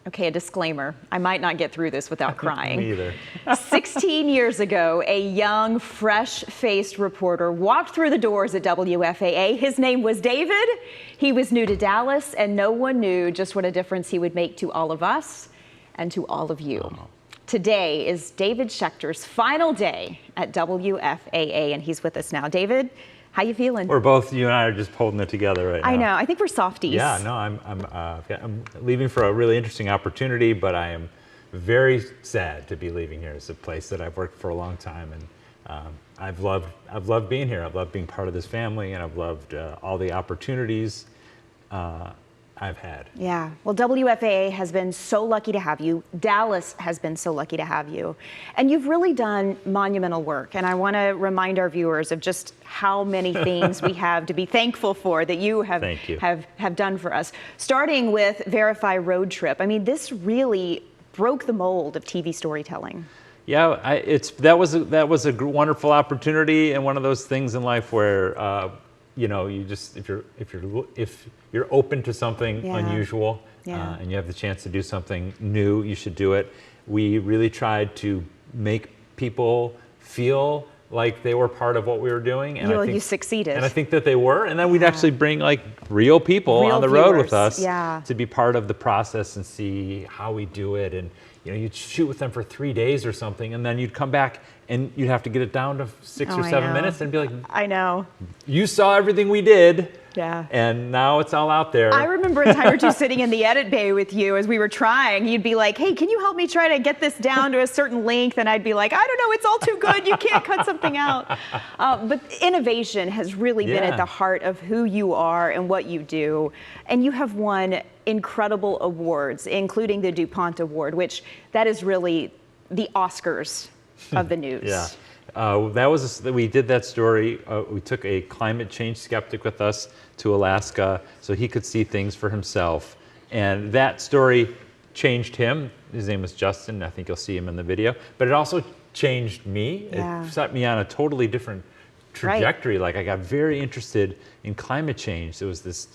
Okay, a disclaimer. I might not get through this without crying. Me either. 16 years ago, a young, fresh-faced reporter walked through the doors at WFAA. His name was David. He was new to Dallas, and no one knew just what a difference he would make to all of us and to all of you. Oh. Today is David Schechter's final day at WFAA, and he's with us now. David, how you feeling? We're both, you and I are just holding it together right now. I know. I think we're softies. Yeah, no, I'm leaving for a really interesting opportunity, but I am very sad to be leaving here. It's a place that I've worked for a long time, and I've loved being here. I've loved being part of this family, and I've loved all the opportunities I've had. Yeah, well, WFAA has been so lucky to have you. Dallas has been so lucky to have you. And you've really done monumental work. And I want to remind our viewers of just how many things we have to be thankful for that you have done for us. Starting with Verify Road Trip. I mean, this really broke the mold of TV storytelling. Yeah, that was a wonderful opportunity, and one of those things in life where you know, you just if you're open to something unusual and you have the chance to do something new, you should do it. We really tried to make people feel like they were part of what we were doing, and I think you succeeded. And I think that they were, and then we'd actually bring like real people on the road with us to be part of the process and see how we do it. And you know, you'd shoot with them for 3 days or something, and then you'd come back and you'd have to get it down to 6 or 7 minutes and be like, I know. You saw everything we did. Yeah. And now it's all out there. I remember a time or two sitting in the edit bay with you as we were trying. You'd be like, hey, can you help me try to get this down to a certain length? And I'd be like, I don't know, it's all too good. You can't cut something out. But innovation has really been at the heart of who you are and what you do. And you have won incredible awards, including the DuPont Award, which that is really the Oscars of the news. Yeah. We did that story. We took a climate change skeptic with us to Alaska so he could see things for himself. And that story changed him. His name was Justin. I think you'll see him in the video. But it also changed me. It set me on a totally different trajectory. Like I got very interested in climate change. There was this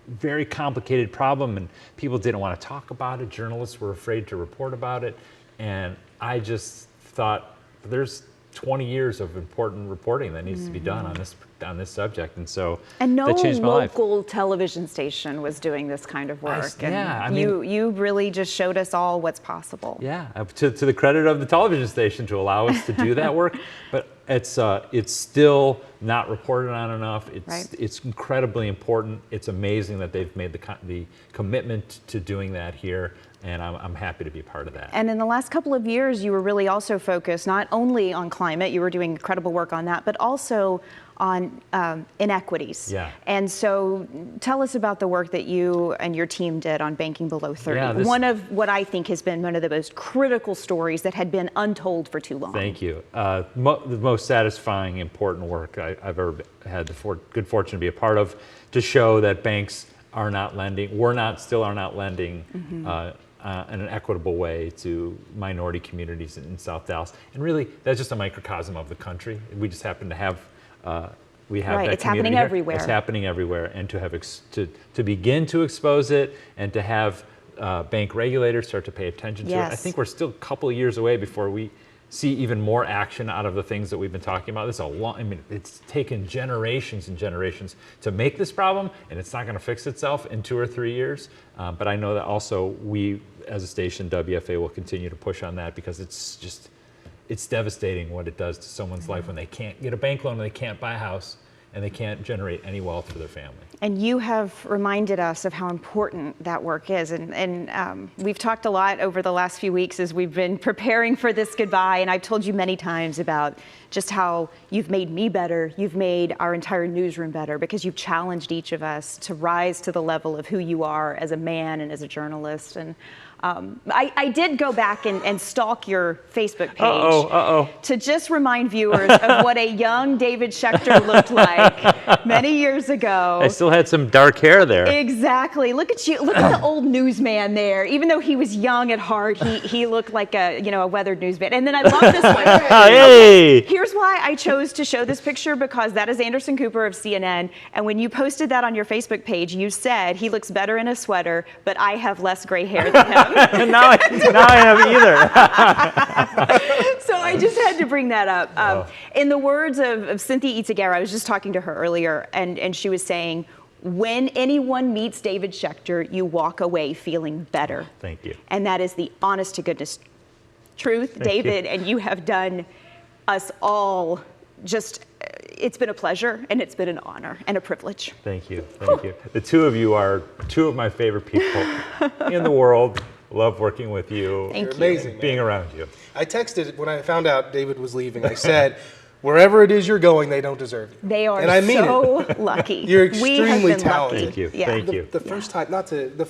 very complicated problem and people didn't want to talk about it. Journalists were afraid to report about it. And I just thought, there's 20 years of important reporting that needs to be done on this subject, and so that changed my life. And no local television station was doing this kind of work. You really just showed us all what's possible. Yeah, to the credit of the television station to allow us to do that work, but it's still not reported on enough. It's incredibly important. It's amazing that they've made the commitment to doing that here. And I'm happy to be part of that. And in the last couple of years, you were really also focused not only on climate, you were doing incredible work on that, but also on inequities. Yeah. And so tell us about the work that you and your team did on banking below 30. Yeah, one of what I think has been one of the most critical stories that had been untold for too long. Thank you. The most satisfying, important work I've ever had the good fortune to be a part of, to show that banks are not lending, still are not lending in an equitable way to minority communities in South Dallas. And really, that's just a microcosm of the country. We just happen to have, we have that it's happening here. everywhere. It's happening everywhere. And to have to begin to expose it and to have bank regulators start to pay attention to it. I think we're still a couple of years away before we see even more action out of the things that we've been talking about. It's taken generations and generations to make this problem, and it's not going to fix itself in 2 or 3 years. But I know that also we, as a station, WFA, will continue to push on that because it's devastating what it does to someone's life when they can't get a bank loan, when they can't buy a house, and they can't generate any wealth for their family. And you have reminded us of how important that work is. And we've talked a lot over the last few weeks as we've been preparing for this goodbye. And I've told you many times about just how you've made me better. You've made our entire newsroom better because you've challenged each of us to rise to the level of who you are as a man and as a journalist. And I did go back and stalk your Facebook page to just remind viewers of what a young David Schechter looked like like many years ago. I still had some dark hair there. Exactly. Look at you. Look at the old newsman there. Even though he was young at heart, he looked like a weathered newsman. And then I love this one. Hey! Okay, here's why I chose to show this picture, because that is Anderson Cooper of CNN. And when you posted that on your Facebook page, you said he looks better in a sweater, but I have less gray hair than him. now I have either. So I just had to bring that up. In the words of Cynthia Itagera, I was just talking to her earlier, and she was saying, when anyone meets David Schechter, you walk away feeling better. Thank you. And that is the honest to goodness truth, David, and you have done us all just, it's been a pleasure, and it's been an honor and a privilege. Thank you. Thank you. The two of you are two of my favorite people in the world. Love working with you. Thank you. Amazing, Being around you. I texted when I found out David was leaving. I said, wherever it is you're going, they don't deserve you. They are and I mean so it. lucky. You're We have extremely been talented. lucky. Thank you. Yeah. Thank you. The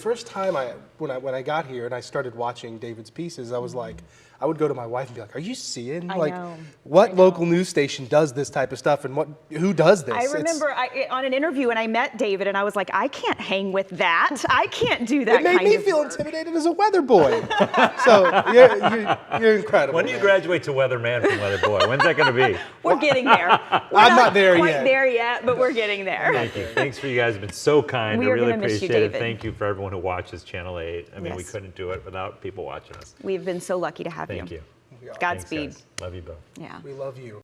first time, when I got here and I started watching David's pieces, I was like, I would go to my wife and be like, "Are you seeing I like know. what local news station does this type of stuff and who does this?" I remember on an interview when I met David, and I was like, I can't hang with that. I can't do that It made kind me of feel work. intimidated as a weather boy. So you're incredible. When do you man. graduate to weatherman from weather boy? When's that going to be? We're getting there. We're I'm not there quite yet. there yet, but we're getting there. Thank you. Thanks for you guys. Have been so kind. We I are really gonna miss you, appreciate it. David. Thank you for everyone who watches Channel 8. I mean, we Yes. couldn't do it without people watching us. We've been so lucky to have Thank you. you. We are. Godspeed. Thanks, guys. Love you both. Yeah. We love you.